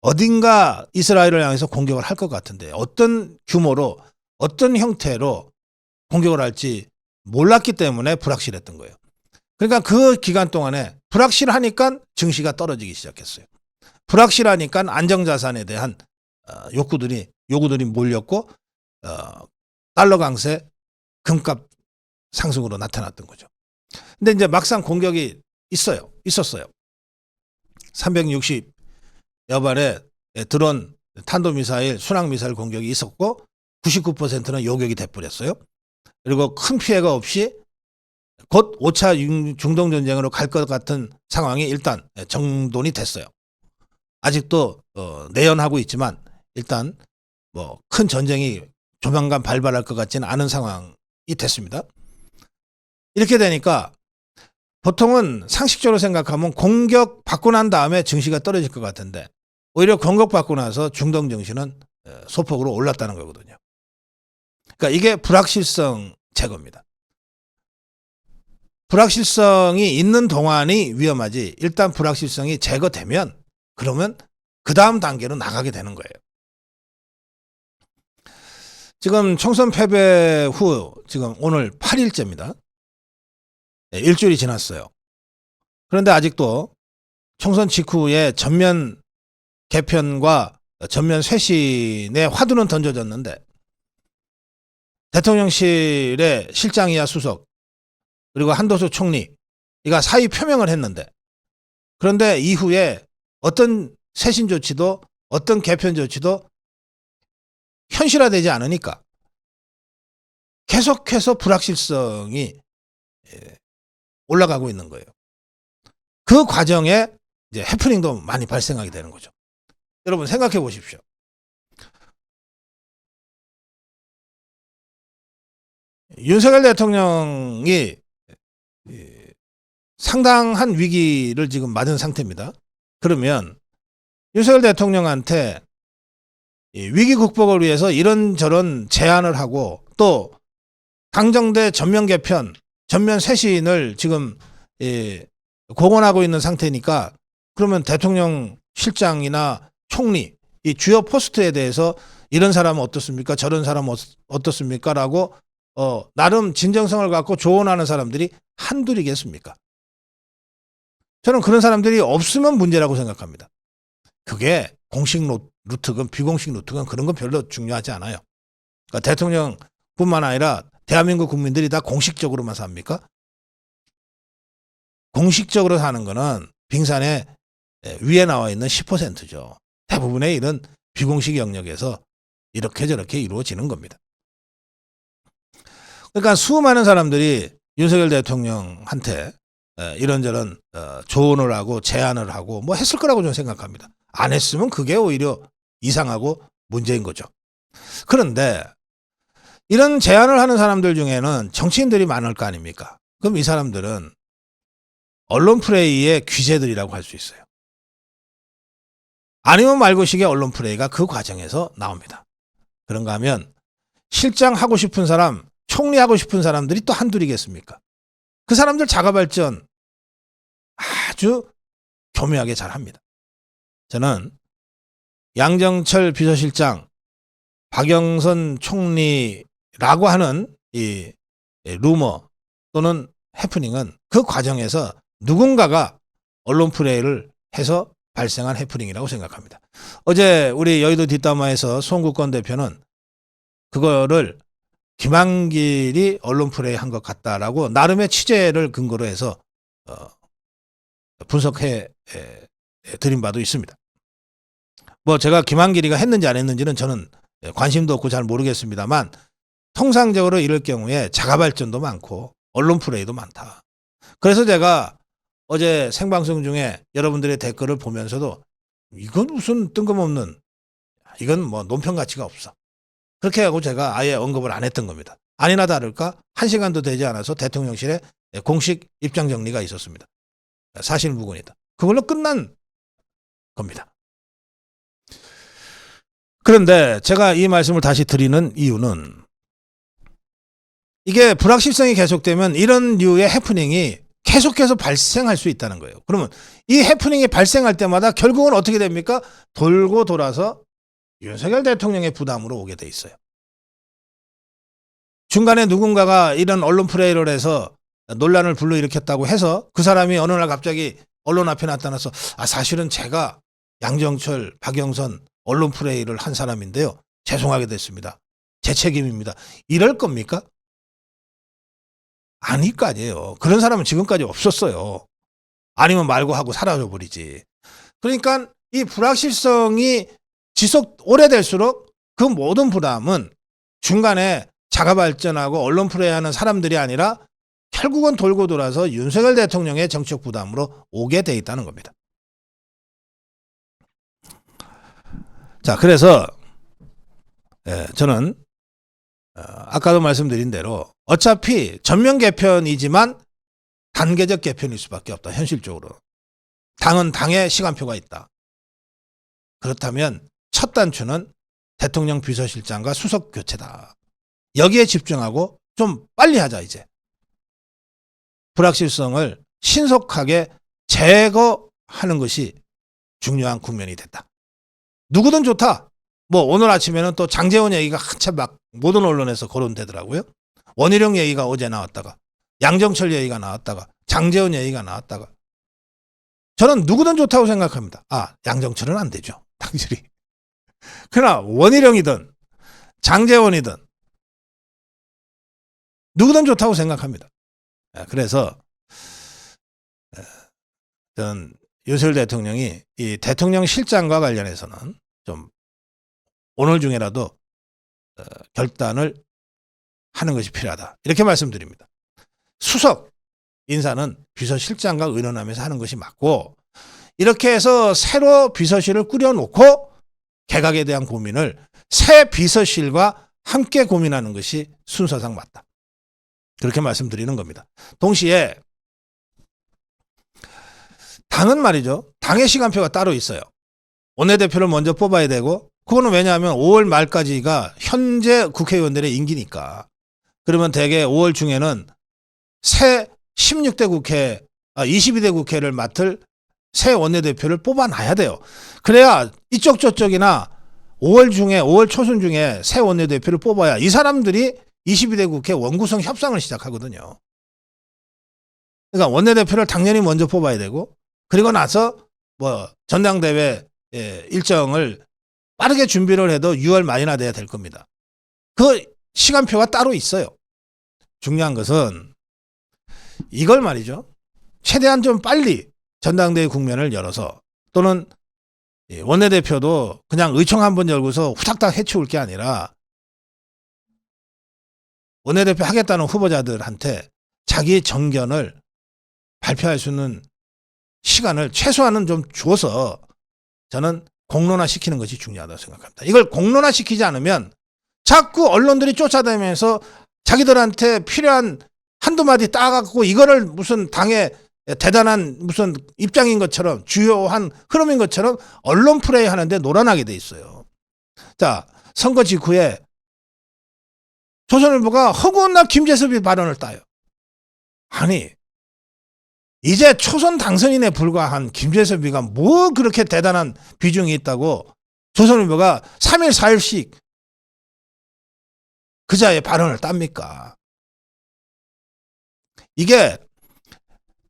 Speaker 1: 어딘가 이스라엘을 향해서 공격을 할 것 같은데 어떤 규모로 어떤 형태로 공격을 할지 몰랐기 때문에 불확실했던 거예요. 그러니까 그 기간 동안에 불확실하니까 증시가 떨어지기 시작했어요. 불확실하니까 안정자산에 대한 요구들이 몰렸고 달러 강세, 금값 상승으로 나타났던 거죠. 근데 이제 막상 공격이 있었어요. 360여 발의 드론, 탄도미사일, 순항미사일 공격이 있었고 99%는 요격이 돼버렸어요. 그리고 큰 피해가 없이 곧 5차 중동전쟁으로 갈 것 같은 상황이 일단 정돈이 됐어요. 아직도 내연하고 있지만 일단 뭐 큰 전쟁이 조만간 발발할 것 같지는 않은 상황이 됐습니다. 이렇게 되니까 보통은 상식적으로 생각하면 공격받고 난 다음에 증시가 떨어질 것 같은데 오히려 공격받고 나서 중동 증시는 소폭으로 올랐다는 거거든요. 그러니까 이게 불확실성 제거입니다. 불확실성이 있는 동안이 위험하지 일단 불확실성이 제거되면 그러면 그 다음 단계로 나가게 되는 거예요. 지금 총선 패배 후 지금 오늘 8일째입니다. 일주일이 지났어요. 그런데 아직도 총선 직후에 전면 개편과 전면 쇄신의 화두는 던져졌는데 대통령실의 실장이야 수석 그리고 한도수 총리 이가 사의 표명을 했는데 그런데 이후에 어떤 쇄신 조치도 어떤 개편 조치도 현실화되지 않으니까 계속해서 불확실성이 올라가고 있는 거예요. 그 과정에 이제 해프닝도 많이 발생하게 되는 거죠. 여러분 생각해 보십시오. 윤석열 대통령이 상당한 위기를 지금 맞은 상태입니다. 그러면 윤석열 대통령한테 위기 극복을 위해서 이런저런 제안을 하고 또 당정대 전면 개편, 전면 쇄신을 지금 공언하고 있는 상태니까 그러면 대통령 실장이나 총리 이 주요 포스트에 대해서 이런 사람은 어떻습니까? 저런 사람은 어떻습니까? 라고 나름 진정성을 갖고 조언하는 사람들이 한둘이겠습니까? 저는 그런 사람들이 없으면 문제라고 생각합니다. 그게 공식 루트건 비공식 루트건 그런 건 별로 중요하지 않아요. 그러니까 대통령뿐만 아니라 대한민국 국민들이 다 공식적으로만 삽니까? 공식적으로 사는 거는 빙산의 위에 나와 있는 10%죠. 대부분의 일은 비공식 영역에서 이렇게 저렇게 이루어지는 겁니다. 그러니까 수많은 사람들이 윤석열 대통령한테 이런저런 조언을 하고 제안을 하고 뭐 했을 거라고 저는 생각합니다. 안 했으면 그게 오히려 이상하고 문제인 거죠. 그런데 이런 제안을 하는 사람들 중에는 정치인들이 많을 거 아닙니까? 그럼 이 사람들은 언론 프레이의 귀재들이라고 할 수 있어요. 아니면 말고식의 언론 프레이가 그 과정에서 나옵니다. 그런가 하면 실장 하고 싶은 사람, 총리 하고 싶은 사람들이 또 한둘이겠습니까? 그 사람들 자가발전 아주 교묘하게 잘합니다. 저는 양정철 비서실장, 박영선 총리라고 하는 이 루머 또는 해프닝은 그 과정에서 누군가가 언론 프레이를 해서 발생한 해프닝이라고 생각합니다. 어제 우리 여의도 뒷담화에서 송국권 대표는 그거를 김한길이 언론 프레이 한 것 같다라고 나름의 취재를 근거로 해서 분석해 드린 바도 있습니다. 뭐 제가 김한길이가 했는지 안 했는지는 저는 관심도 없고 잘 모르겠습니다만 통상적으로 이럴 경우에 자가발전도 많고 언론 프레이도 많다. 그래서 제가 어제 생방송 중에 여러분들의 댓글을 보면서도 이건 무슨 뜬금없는, 이건 뭐 논평 가치가 없어, 그렇게 하고 제가 아예 언급을 안 했던 겁니다. 아니나 다를까 1시간도 되지 않아서 대통령실에 공식 입장 정리가 있었습니다. 사실무근이다. 그걸로 끝난 겁니다. 그런데 제가 이 말씀을 다시 드리는 이유는 이게 불확실성이 계속되면 이런 류의 해프닝이 계속해서 발생할 수 있다는 거예요. 그러면 이 해프닝이 발생할 때마다 결국은 어떻게 됩니까? 돌고 돌아서 윤석열 대통령의 부담으로 오게 돼 있어요. 중간에 누군가가 이런 언론 프레이를 해서 논란을 불러일으켰다고 해서 그 사람이 어느 날 갑자기 언론 앞에 나타나서 사실은 제가 양정철, 박영선 언론 프레이를 한 사람인데요, 죄송하게 됐습니다, 제 책임입니다, 이럴 겁니까? 아닐 거 아니에요. 그런 사람은 지금까지 없었어요. 아니면 말고 하고 사라져버리지. 그러니까 이 불확실성이 지속 오래될수록 그 모든 부담은 중간에 자가발전하고 언론 프레이하는 사람들이 아니라 결국은 돌고 돌아서 윤석열 대통령의 정치적 부담으로 오게 돼 있다는 겁니다. 자, 그래서 저는 아까도 말씀드린 대로 어차피 전면 개편이지만 단계적 개편일 수밖에 없다. 현실적으로. 당은 당의 시간표가 있다. 그렇다면 첫 단추는 대통령 비서실장과 수석 교체다. 여기에 집중하고 좀 빨리 하자 이제. 불확실성을 신속하게 제거하는 것이 중요한 국면이 됐다. 누구든 좋다. 뭐 오늘 아침에는 또 장제원 얘기가 한참 막 모든 언론에서 거론되더라고요. 원희룡 얘기가 어제 나왔다가 양정철 얘기가 나왔다가 장제원 얘기가 나왔다가 저는 누구든 좋다고 생각합니다. 양정철은 안 되죠. 당실이. 그러나 원희룡이든 장제원이든 누구든 좋다고 생각합니다. 그래서 저는 윤석열 대통령이 이 대통령 실장과 관련해서는 좀 오늘 중에라도 결단을 하는 것이 필요하다. 이렇게 말씀드립니다. 수석 인사는 비서실장과 의논하면서 하는 것이 맞고, 이렇게 해서 새로 비서실을 꾸려놓고 개각에 대한 고민을 새 비서실과 함께 고민하는 것이 순서상 맞다. 그렇게 말씀드리는 겁니다. 동시에 당은 말이죠. 당의 시간표가 따로 있어요. 원내대표를 먼저 뽑아야 되고, 그거는 왜냐하면 5월 말까지가 현재 국회의원들의 임기니까. 그러면 대개 5월 중에는 새 16대 국회, 22대 국회를 맡을 새 원내대표를 뽑아놔야 돼요. 그래야 이쪽 저쪽이나 5월 중에 5월 초순 중에 새 원내대표를 뽑아야 이 사람들이 22대 국회 원구성 협상을 시작하거든요. 그러니까 원내대표를 당연히 먼저 뽑아야 되고, 그리고 나서 뭐 전당대회 일정을 빠르게 준비를 해도 6월 말이나 돼야 될 겁니다. 그 시간표가 따로 있어요. 중요한 것은 이걸 말이죠. 최대한 좀 빨리 전당대회 국면을 열어서, 또는 원내대표도 그냥 의총 한번 열고서 후닥닥 해치울 게 아니라 원내대표 하겠다는 후보자들한테 자기 정견을 발표할 수 있는 시간을 최소한은 좀 줘서 저는 공론화시키는 것이 중요하다고 생각합니다. 이걸 공론화시키지 않으면 자꾸 언론들이 쫓아다니면서 자기들한테 필요한 한두 마디 따갖고 이거를 무슨 당의 대단한 무슨 입장인 것처럼 주요한 흐름인 것처럼 언론 플레이 하는데 놀아나게 돼 있어요. 자, 선거 직후에 조선일보가 허구나 김재섭이 발언을 따요. 아니, 이제 초선 당선인에 불과한 김재섭이가 뭐 그렇게 대단한 비중이 있다고 조선일보가 3일 4일씩 그자의 발언을 땁니까? 이게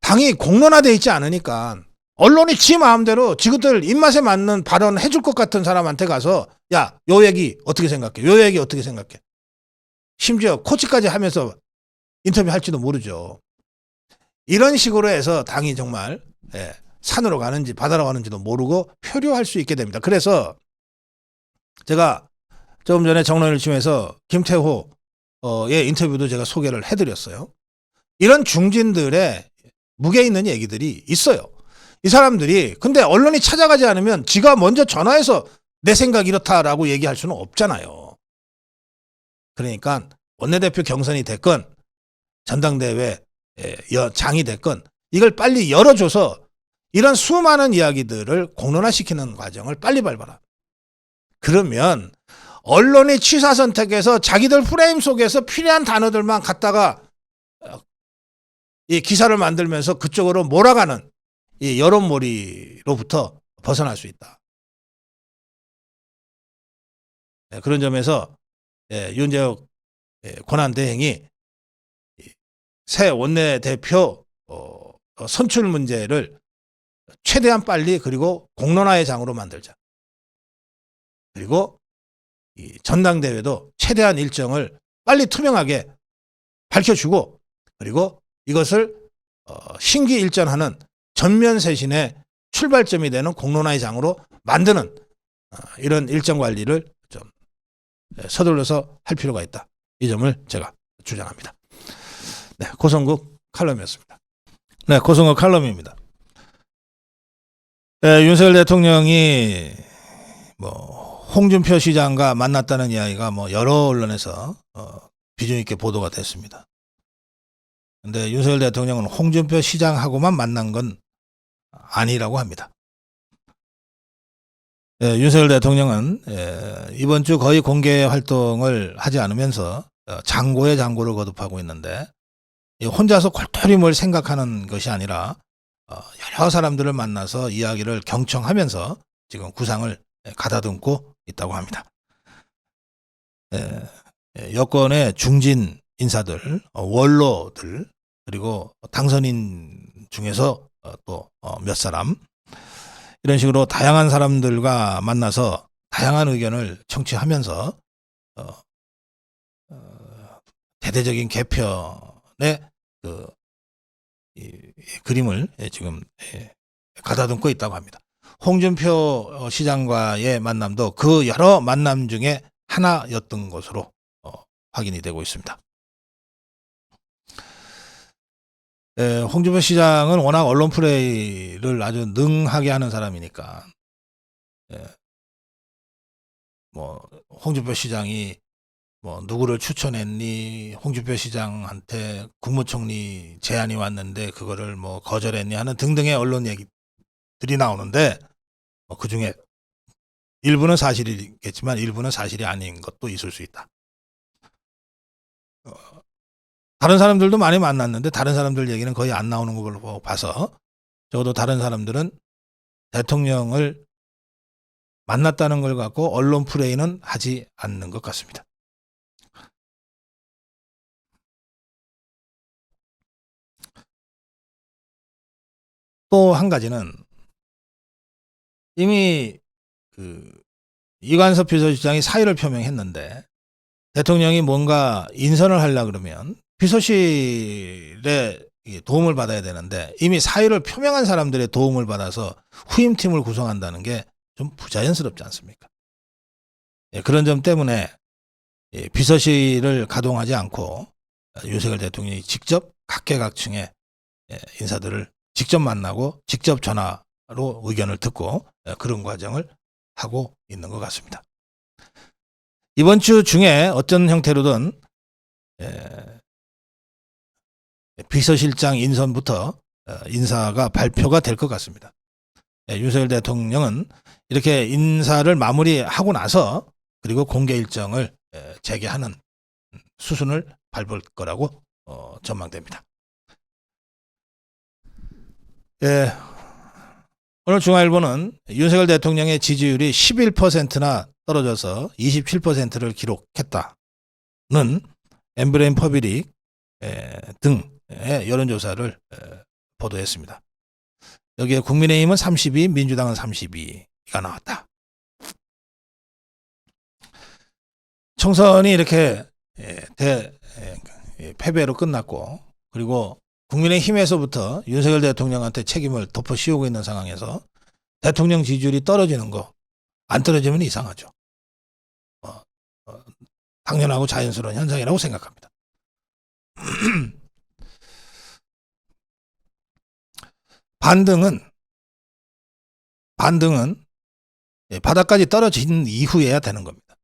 Speaker 1: 당이 공론화되어 있지 않으니까 언론이 지 마음대로 지그들 입맛에 맞는 발언 해줄 것 같은 사람한테 가서 야, 요 얘기 어떻게 생각해? 요 얘기 어떻게 생각해? 심지어 코치까지 하면서 인터뷰할지도 모르죠. 이런 식으로 해서 당이 정말 산으로 가는지 바다로 가는지도 모르고 표류할 수 있게 됩니다. 그래서 제가 조금 전에 정론일침에서 김태호의 인터뷰도 제가 소개를 해드렸어요. 이런 중진들의 무게 있는 얘기들이 있어요. 이 사람들이 근데 언론이 찾아가지 않으면 지가 먼저 전화해서 내 생각 이렇다라고 얘기할 수는 없잖아요. 그러니까 원내대표 경선이 됐건 전당대회 장이 됐건 이걸 빨리 열어줘서 이런 수많은 이야기들을 공론화시키는 과정을 빨리 밟아라. 그러면 언론이 취사 선택해서 자기들 프레임 속에서 필요한 단어들만 갖다가 이 기사를 만들면서 그쪽으로 몰아가는 이 여론몰이로부터 벗어날 수 있다. 그런 점에서 윤재욱 권한대행이 새 원내대표 선출 문제를 최대한 빨리 그리고 공론화의 장으로 만들자. 그리고 이 전당대회도 최대한 일정을 빨리 투명하게 밝혀주고 그리고 이것을 신기일전하는 전면쇄신의 출발점이 되는 공론화의 장으로 만드는 이런 일정 관리를 좀 서둘러서 할 필요가 있다. 이 점을 제가 주장합니다. 네, 고성국 칼럼이었습니다. 네, 고성국 칼럼입니다. 네, 윤석열 대통령이 홍준표 시장과 만났다는 이야기가 여러 언론에서 비중 있게 보도가 됐습니다. 근데 윤석열 대통령은 홍준표 시장하고만 만난 건 아니라고 합니다. 윤석열 대통령은 이번 주 거의 공개 활동을 하지 않으면서 장고에 장고를 거듭하고 있는데 혼자서 골똘히 뭘 생각하는 것이 아니라 여러 사람들을 만나서 이야기를 경청하면서 지금 구상을 가다듬고 있다고 합니다. 여권의 중진 인사들, 원로들 그리고 당선인 중에서 또 몇 사람 이런 식으로 다양한 사람들과 만나서 다양한 의견을 청취하면서 대대적인 개편의 이 그림을 지금 가다듬고 있다고 합니다. 홍준표 시장과의 만남도 그 여러 만남 중에 하나였던 것으로 확인이 되고 있습니다. 홍준표 시장은 워낙 언론 플레이를 아주 능하게 하는 사람이니까 홍준표 시장이 누구를 추천했니, 홍준표 시장한테 국무총리 제안이 왔는데 그거를 거절했니 하는 등등의 언론 얘기들이 나오는데 그 중에 일부는 사실이겠지만 일부는 사실이 아닌 것도 있을 수 있다. 다른 사람들도 많이 만났는데 다른 사람들 얘기는 거의 안 나오는 걸로 봐서 적어도 다른 사람들은 대통령을 만났다는 걸 갖고 언론 플레이는 하지 않는 것 같습니다. 또 한 가지는 이미 이관섭 비서실장이 사의를 표명했는데 대통령이 뭔가 인선을 하려고 그러면 비서실의 도움을 받아야 되는데 이미 사의를 표명한 사람들의 도움을 받아서 후임팀을 구성한다는 게 좀 부자연스럽지 않습니까? 그런 점 때문에 비서실을 가동하지 않고 윤석열 대통령이 직접 각계각층의 인사들을 직접 만나고 직접 전화로 의견을 듣고 그런 과정을 하고 있는 것 같습니다. 이번 주 중에 어떤 형태로든 비서실장 인선부터 인사가 발표가 될 것 같습니다. 윤석열 대통령은 이렇게 인사를 마무리하고 나서 그리고 공개 일정을 재개하는 수순을 밟을 거라고 전망됩니다. 오늘 중앙일보는 윤석열 대통령의 지지율이 11%나 떨어져서 27%를 기록했다는 엠브레인 퍼블릭 등의 여론조사를 보도했습니다. 여기에 국민의힘은 32, 민주당은 32가 나왔다. 총선이 이렇게 패배로 끝났고, 그리고 국민의힘에서부터 윤석열 대통령한테 책임을 덮어 씌우고 있는 상황에서 대통령 지지율이 떨어지는 거, 안 떨어지면 이상하죠. 당연하고 자연스러운 현상이라고 생각합니다. 반등은 바닥까지 떨어진 이후에야 되는 겁니다.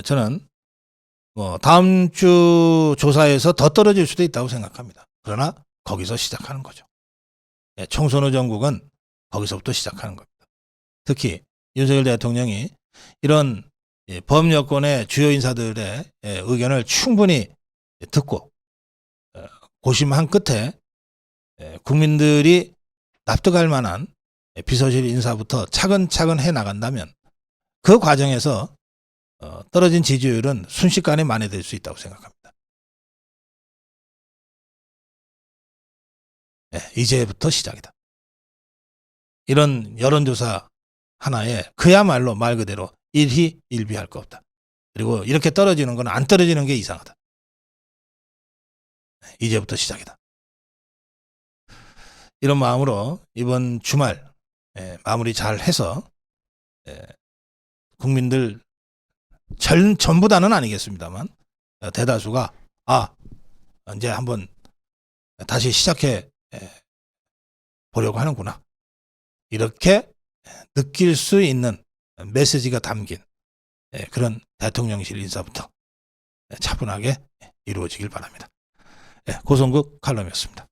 Speaker 1: 저는 다음 주 조사에서 더 떨어질 수도 있다고 생각합니다. 그러나 거기서 시작하는 거죠. 총선 후 전국은 거기서부터 시작하는 겁니다. 특히 윤석열 대통령이 이런 범여권의 주요 인사들의 의견을 충분히 듣고 고심한 끝에 국민들이 납득할 만한 비서실 인사부터 차근차근 해나간다면 그 과정에서 떨어진 지지율은 순식간에 만회될 수 있다고 생각합니다. 이제부터 시작이다. 이런 여론조사 하나에 그야말로 말 그대로 일희일비할 거 없다. 그리고 이렇게 떨어지는 건 안 떨어지는 게 이상하다. 이제부터 시작이다. 이런 마음으로 이번 주말 마무리 잘 해서 국민들 전부 다는 아니겠습니다만 대다수가 이제 한번 다시 시작해 보려고 하는구나, 이렇게 느낄 수 있는 메시지가 담긴 그런 대통령실 인사부터 차분하게 이루어지길 바랍니다. 고성국 칼럼이었습니다.